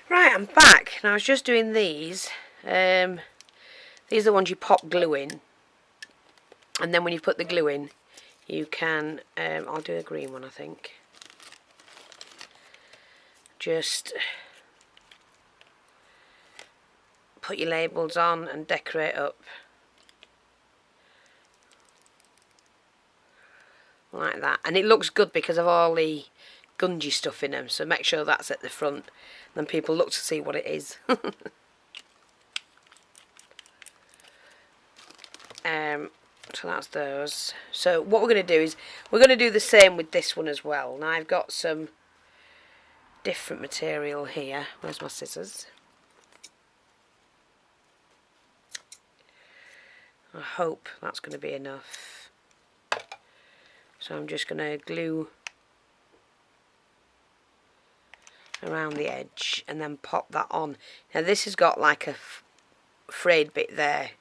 Right, I'm back. Now I was just doing these. These are the ones you pop glue in. And then when you put the glue in, you can, I'll do a green one I think. Just put your labels on and decorate up. Like that. And it looks good because of all the gungy stuff in them. So make sure that's at the front. Then people look to see what it is. So that's those. So what we're going to do is we're going to do the same with this one as well. Now I've got some different material here. Where's my scissors? I hope that's going to be enough. So I'm just going to glue around the edge and then pop that on. Now this has got like a frayed bit there.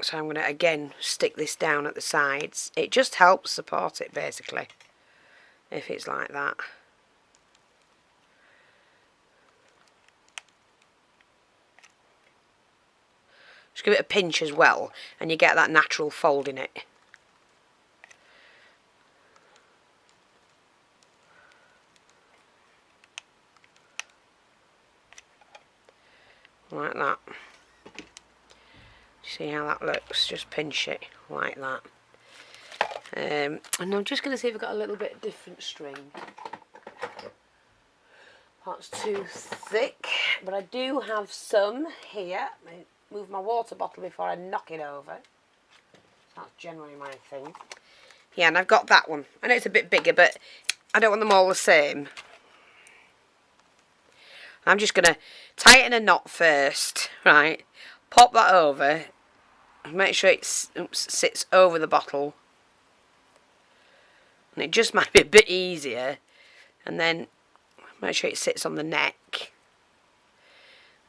So I'm going to again stick this down at the sides. It just helps support it basically, if it's like that. Just give it a pinch as well and you get that natural fold in it. Like that. See how that looks? Just pinch it like that. And I'm just going to see if I've got a little bit different string. That's too thick, but I do have some here. Move my water bottle before I knock it over. That's generally my thing. Yeah, and I've got that one. I know it's a bit bigger, but I don't want them all the same. I'm just going to tighten a knot first, right? Pop that over. Make sure it sits over the bottle. And it just might be a bit easier. And then make sure it sits on the neck.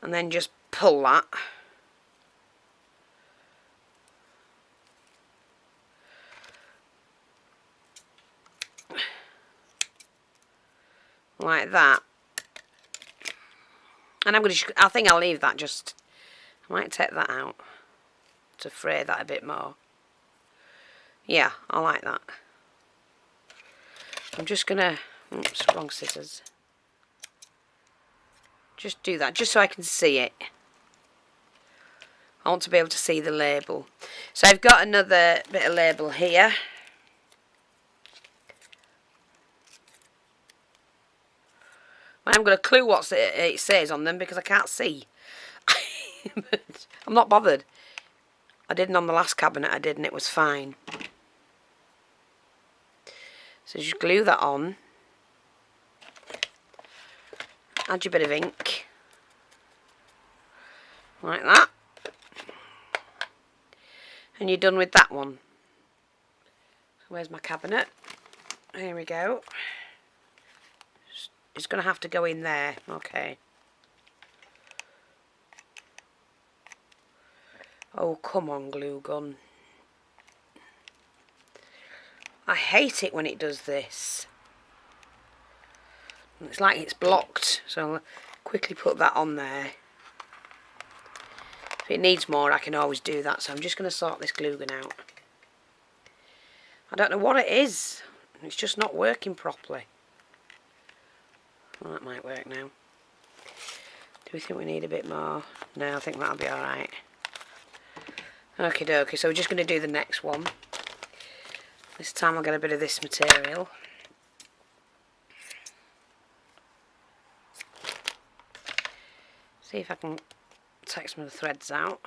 And then just pull that. Like that. And I think I'll leave that just, I might take that out to fray that a bit more. Yeah, I like that. I'm just gonna, oops, wrong scissors. Just do that, just so I can see it. I want to be able to see the label. So I've got another bit of label here. I haven't got a clue what it says on them because I can't see. But I'm not bothered. I didn't on the last cabinet I did and it was fine. So just glue that on. Add your bit of ink. Like that. And you're done with that one. So where's my cabinet? Here we go. It's going to have to go in there. Okay. Oh, come on, glue gun. I hate it when it does this. It's like it's blocked. So I'll quickly put that on there. If it needs more, I can always do that. So I'm just going to sort this glue gun out. I don't know what it is. It's just not working properly. Well, that might work now. Do we think we need a bit more? No, I think that'll be alright. Okie dokie, so we're just going to do the next one. This time I'll get a bit of this material. See if I can take some of the threads out.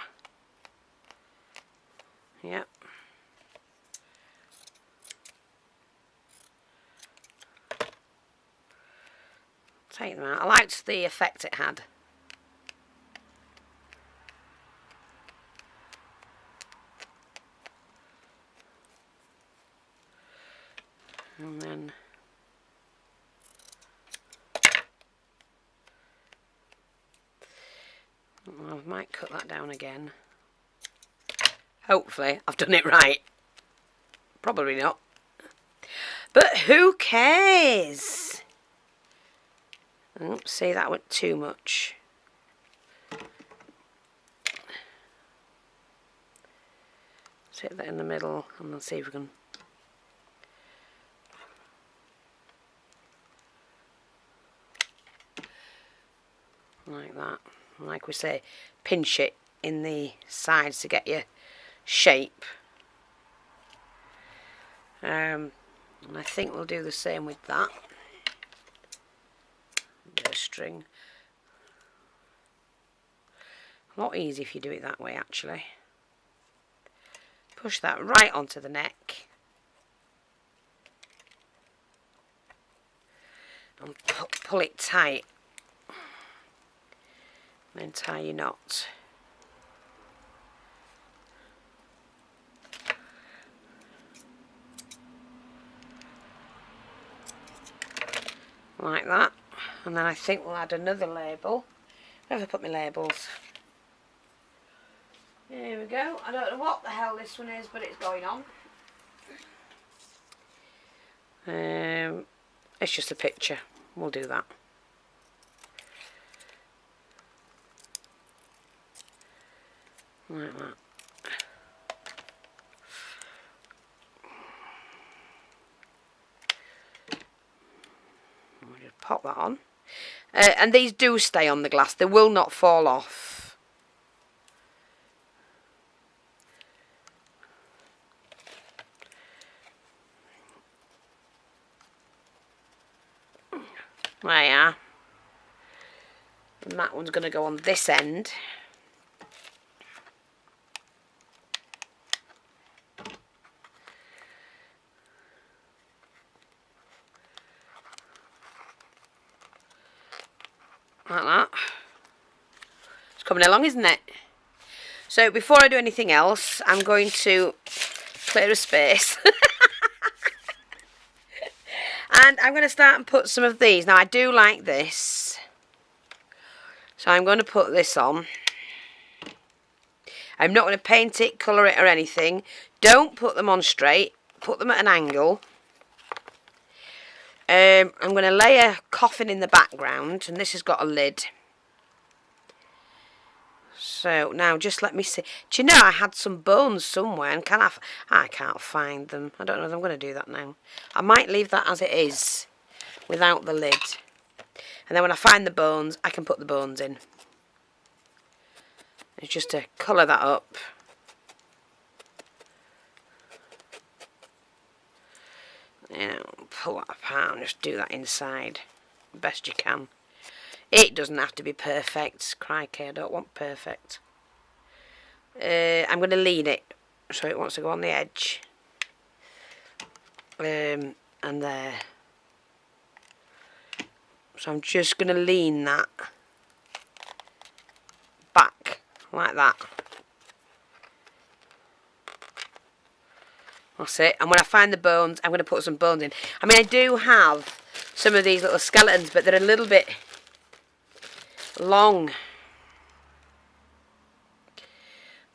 Yep. Take them out. I liked the effect it had. And then I might cut that down again. Hopefully I've done it right. Probably not. But who cares? Oh, see, that went too much. Sit that in the middle and then see if we can. Like that. Like we say, pinch it in the sides to get your shape. And I think we'll do the same with that. Bit of string. A lot easier if you do it that way, actually. Push that right onto the neck. And pull it tight. Then tie your knot. Like that. And then I think we'll add another label. Where have I put my labels? Here we go. I don't know what the hell this one is, but it's going on. It's just a picture. We'll do that. Like that. We'll just pop that on. And these do stay on the glass. They will not fall off. There you are. And that one's going to go on this end. Like that. It's coming along, isn't it? So before I do anything else, I'm going to clear a space. And I'm going to start and put some of these. Now I do like this. So I'm going to put this on. I'm not going to paint it, colour it or anything. Don't put them on straight. Put them at an angle. I'm going to lay a coffin in the background, and this has got a lid. So now just let me see. Do you know I had some bones somewhere, and I can't find them. I don't know if I'm going to do that now. I might leave that as it is without the lid. And then when I find the bones, I can put the bones in. It's just to colour that up. You know, pull that apart and just do that inside best you can. It doesn't have to be perfect. Crikey, I don't want perfect. I'm going to lean it so it wants to go on the edge. And there. So I'm just going to lean that back like that. That's it. And when I find the bones, I'm going to put some bones in. I mean, I do have some of these little skeletons, but they're a little bit long.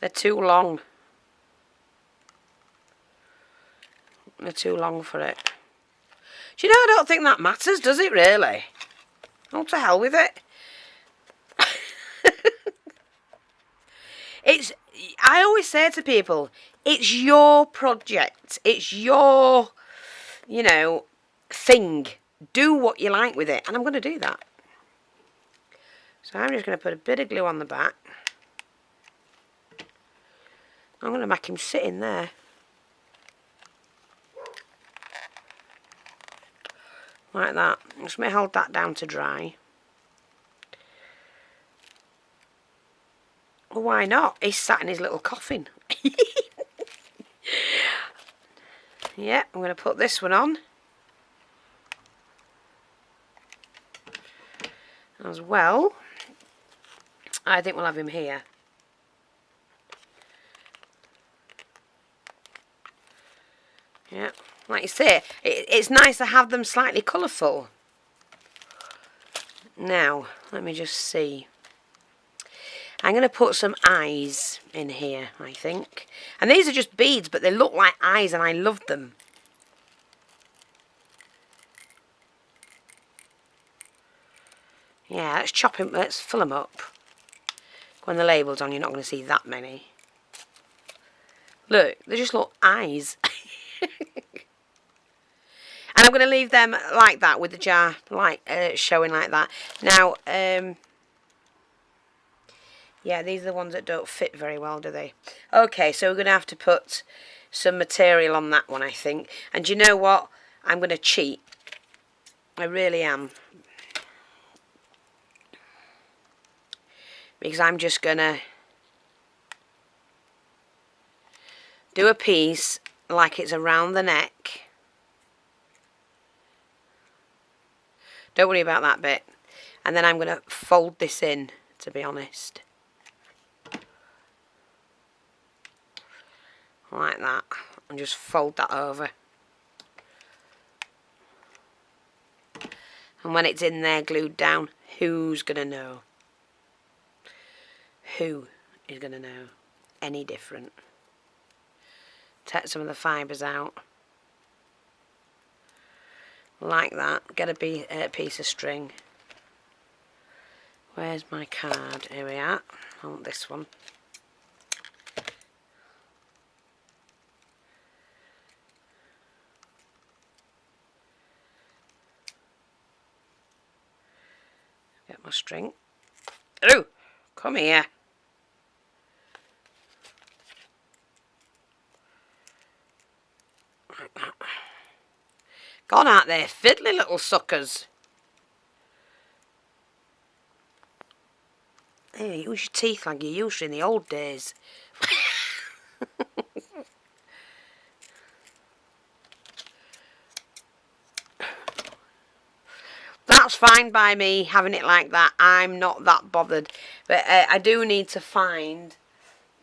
They're too long. They're too long for it. Do you know, I don't think that matters, does it really? Oh, to hell with it. I always say to people, it's your project. It's your, you know, thing. Do what you like with it. And I'm going to do that. So I'm just going to put a bit of glue on the back. I'm going to make him sit in there. Like that. Just may hold that down to dry. Well, why not? He's sat in his little coffin. Yeah, I'm going to put this one on. As well. I think we'll have him here. Yeah, like you say, it's nice to have them slightly colourful. Now, let me just see. I'm going to put some eyes in here, I think. And these are just beads, but they look like eyes and I love them. Yeah, let's chop him. Let's fill them up. When the label's on, you're not going to see that many. Look, they just look eyes. And I'm going to leave them like that with the jar showing like that. Now, yeah, these are the ones that don't fit very well, do they? Okay, so we're going to have to put some material on that one, I think. And do you know what? I'm going to cheat. I really am. Because I'm just going to do a piece like it's around the neck. Don't worry about that bit. And then I'm going to fold this in, to be honest. Like that. And just fold that over. And when it's in there glued down, who's going to know? Who is going to know any different? Take some of the fibres out. Like that. Get a piece of string. Where's my card? Here we are. I want this one. Get my string. Oh, come here. Like that. Gone out there, fiddly little suckers. Hey, use your teeth like you used to in the old days. That's fine by me, having it like that. I'm not that bothered. But I do need to find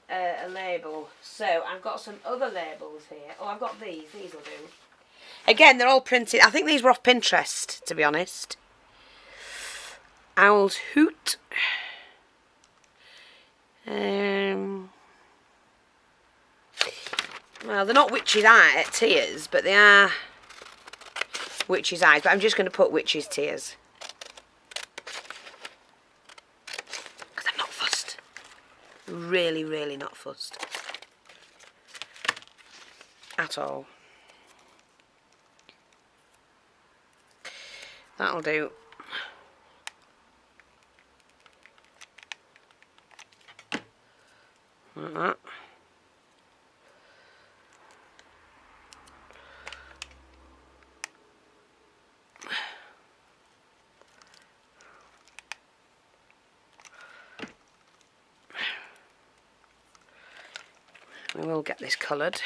a label. So, I've got some other labels here. Oh, I've got these. These will do. Again, they're all printed. I think these were off Pinterest, to be honest. Owl's Hoot. Well, they're not witch's eye tears, but they are witch's eyes. But I'm just going to put witch's tears. Because I'm not fussed. Really, really not fussed. At all. That'll do. Like that. We will get this coloured.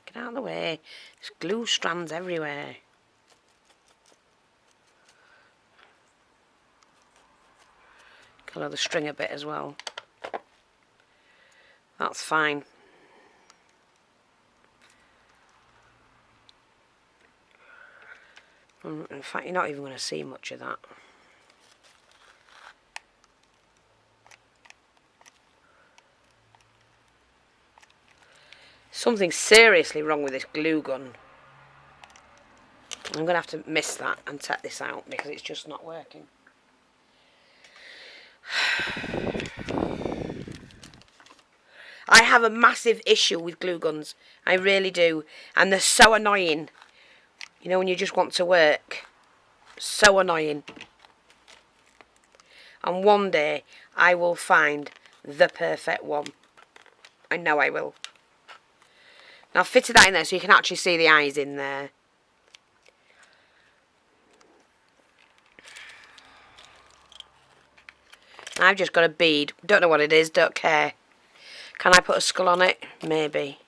Get out of the way. There's glue strands everywhere. Colour the string a bit as well. That's fine. In fact, you're not even going to see much of that. Something seriously wrong with this glue gun. I'm going to have to miss that and take this out because it's just not working. I have a massive issue with glue guns. I really do. And they're so annoying. You know when you just want to work. So annoying. And one day I will find the perfect one. I know I will. Now I've fitted that in there so you can actually see the eyes in there. I've just got a bead. Don't know what it is, don't care. Can I put a skull on it? Maybe.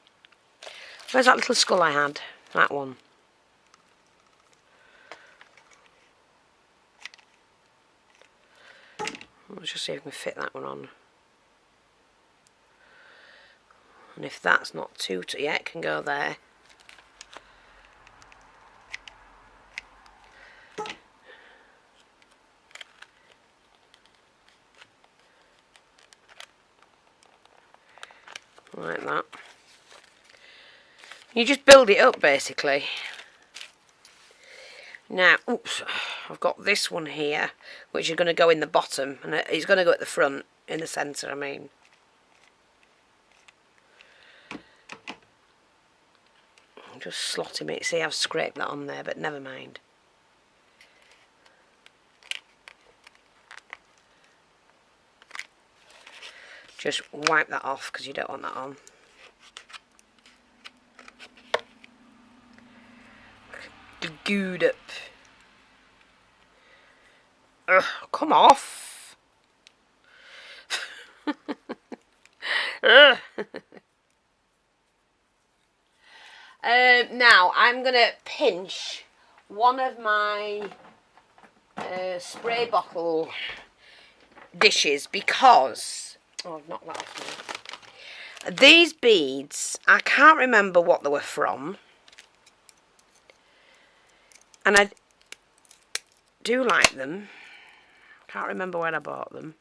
Where's that little skull I had? That one. Let's just see if we can fit that one on. And if that's not too... yeah, it can go there. Like that. You just build it up basically. Now, oops, I've got this one here, which is going to go in the bottom, and it's going to go at the front, in the centre, I mean. I'm just slotting it. See, I've scraped that on there, but never mind. Just wipe that off, because you don't want that on. Gooed up. Ugh, come off. Now I'm going to pinch one of my spray bottle dishes because... Oh, I've knocked that off now. These beads, I can't remember what they were from. And I do like them. Can't remember where I bought them.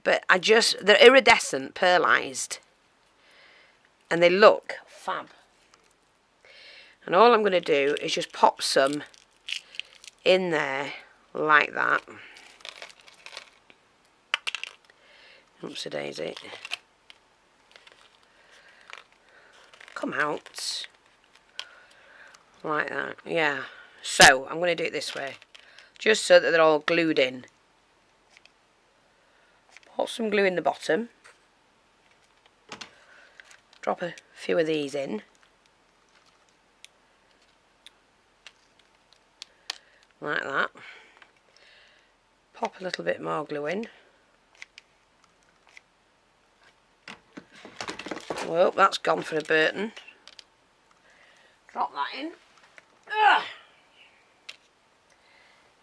But they're iridescent, pearlized. And they look fab. And all I'm going to do is just pop some in there like that. Oopsie daisy. Come out. Like that. Yeah. So, I'm going to do it this way. Just so that they're all glued in. Put some glue in the bottom. Drop a few of these in. Like that. Pop a little bit more glue in. Well, that's gone for a Burton. Drop that in. Ugh.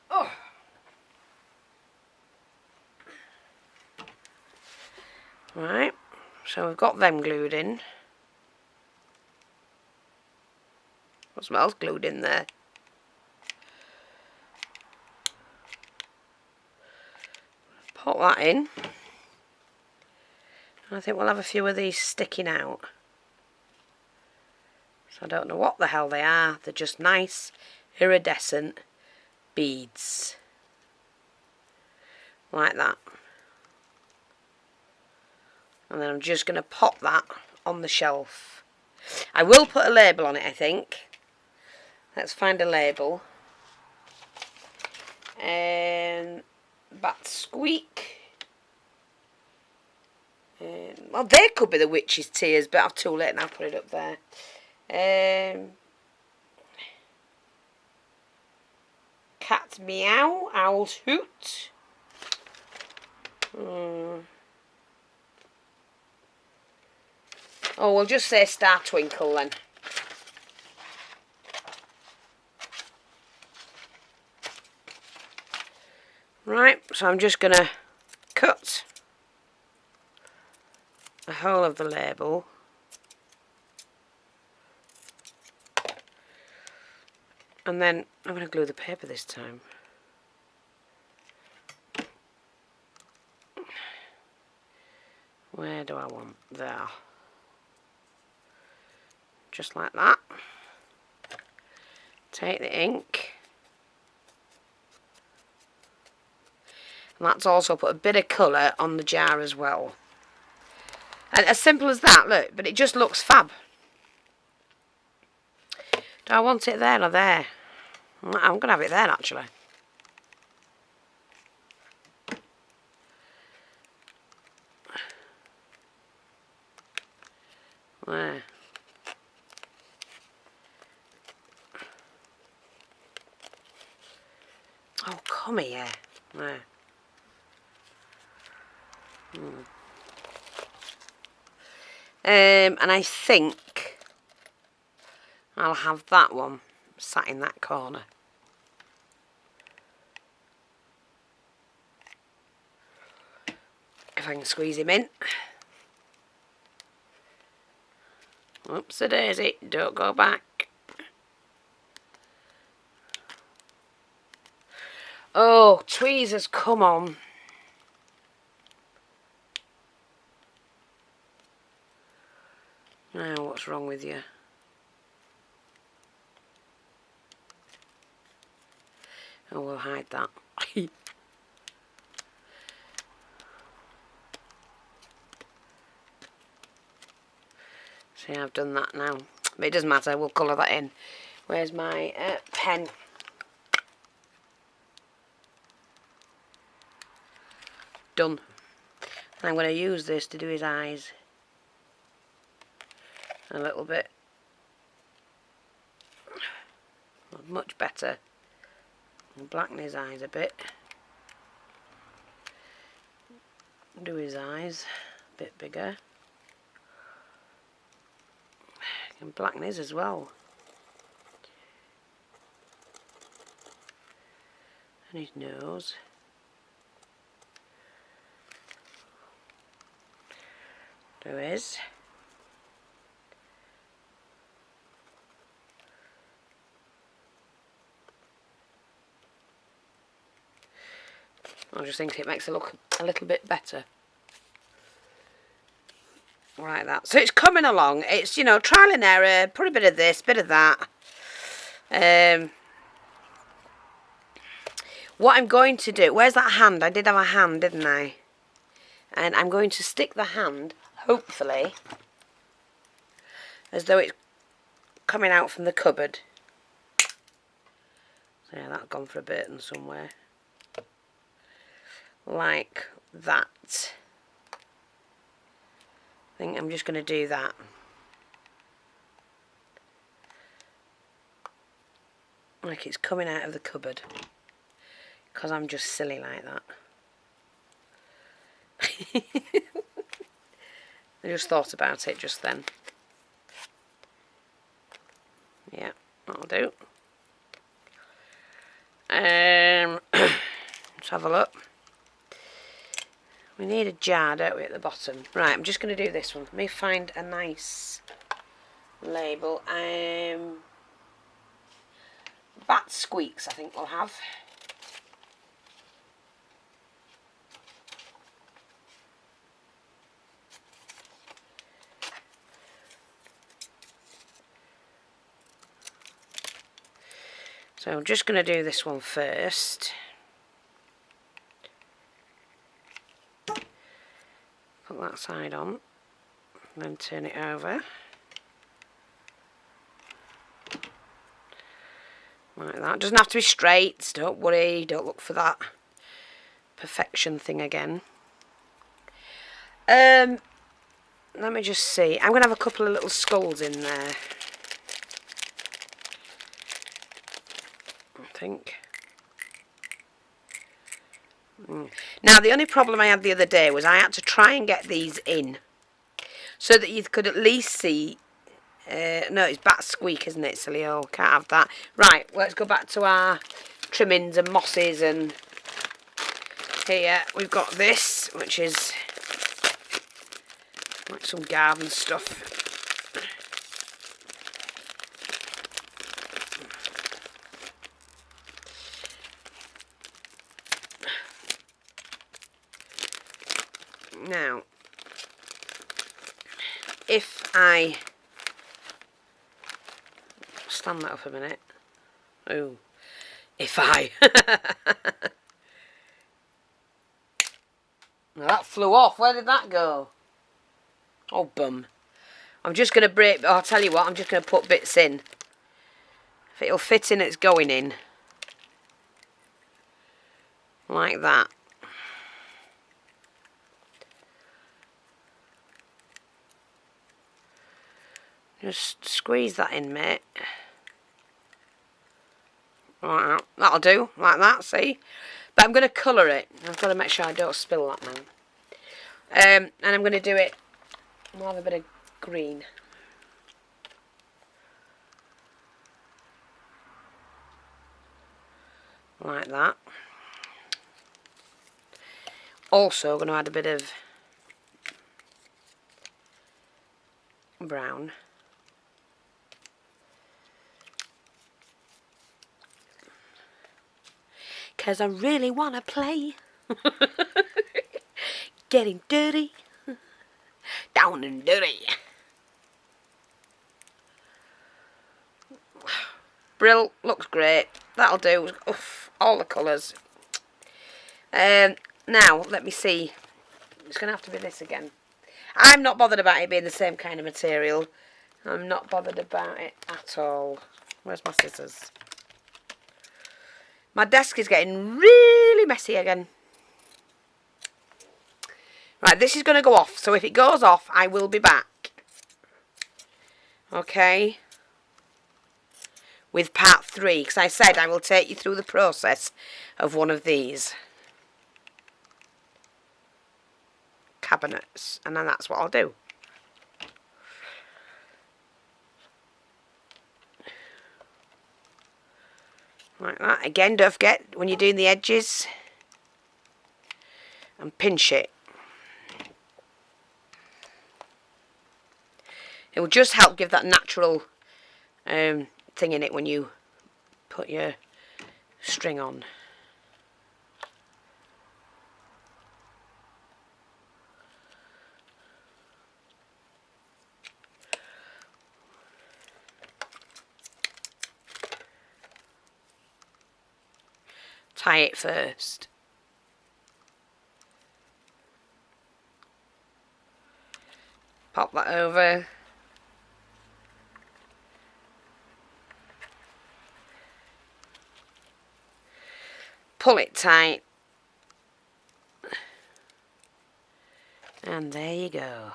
Oh. Right, so we've got them glued in. What smells glued in there? Pop that in. And I think we'll have a few of these sticking out. So I don't know what the hell they are. They're just nice, iridescent beads. Like that. And then I'm just going to pop that on the shelf. I will put a label on it, I think. Let's find a label. Bat squeak. Well, there could be the witch's tears, but I'm too late now. Put it up there. Cat meow. Owl's hoot. Oh, we'll just say star twinkle then. Right, so I'm just going to cut the whole of the label. And then I'm going to glue the paper this time. Where do I want? There. Just like that. Take the ink. And that's also put a bit of colour on the jar as well. And as simple as that, look, but it just looks fab. Do I want it there or there? I'm going to have it there actually. There. Oh, come here. There. And I think I'll have that one sat in that corner. If I can squeeze him in. Oops a daisy, don't go back. Oh, tweezers, come on. Now, what's wrong with you? Oh, we'll hide that. See, I've done that now. But it doesn't matter, we'll colour that in. Where's my pen? Done. I'm going to use this to do his eyes a little bit. Much better. I'll blacken his eyes a bit. Do his eyes a bit bigger. And blacken his as well. And his nose. Do his. I just think it makes it look a little bit better. Like that. So it's coming along. It's, you know, trial and error. Put a bit of this, bit of that. What I'm going to do... Where's that hand? I did have a hand, didn't I? And I'm going to stick the hand, hopefully, as though it's coming out from the cupboard. So yeah, that's gone for a bit and somewhere. Like that. I think I'm just going to do that. Like it's coming out of the cupboard. Because I'm just silly like that. I just thought about it just then. Yeah, that'll do. Let's have a look. We need a jar, don't we, at the bottom? Right, I'm just going to do this one. Let me find a nice label. Bat squeaks, I think we'll have. So I'm just going to do this one first. Put that side on, and then turn it over. Like that. Doesn't have to be straight, don't worry, don't look for that perfection thing again. Let me just see. I'm going to have a couple of little skulls in there. I think. Now the only problem I had the other day was I had to try and get these in so that you could at least see. No, it's bat squeak, isn't it, silly old? Can't have that. Right, let's go back to our trimmings and mosses. And here we've got this, which is like some garden stuff. Now, if I stand that up a minute. Oh, if I. Now that flew off. Where did that go? Oh, bum. I'm just going to break. Oh, I'll tell you what, I'm just going to put bits in. If it'll fit in, it's going in. Like that. Just squeeze that in, mate. Right, that'll do, like that, see? But I'm going to colour it. I've got to make sure I don't spill that now. And I'm going to do it, we'll have a bit of green. Like that. Also going to add a bit of brown. Because I really want to play. Getting dirty. Down and dirty. Brill, looks great. That'll do. Oof. all the colours. Now, let me see. It's going to have to be this again. I'm not bothered about it being the same kind of material. I'm not bothered about it at all. Where's my scissors? My desk is getting really messy again. Right, this is going to go off. So if it goes off, I will be back. Okay? With part 3. Because I said I will take you through the process of one of these cabinets. And then that's what I'll do. Like that. Again, don't forget when you're doing the edges. And pinch it. It will just help give that natural thing in it when you put your string on. Tie it first. Pop that over. Pull it tight. And there you go.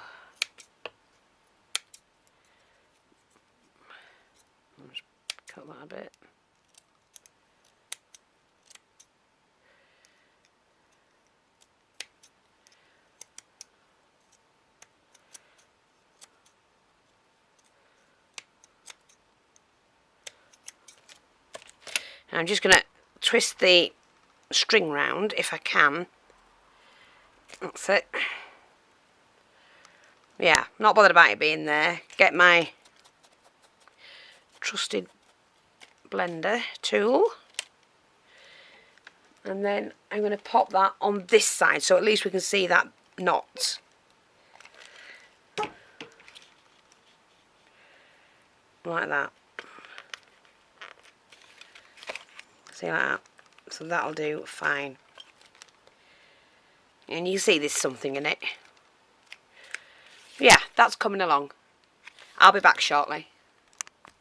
I'll just cut that a bit. And I'm just going to twist the string round if I can. That's it. Yeah, not bothered about it being there. Get my trusted blender tool. And then I'm going to pop that on this side so at least we can see that knot. Like that. See like that. So that'll do fine. And you see there's something in it. Yeah, that's coming along. I'll be back shortly.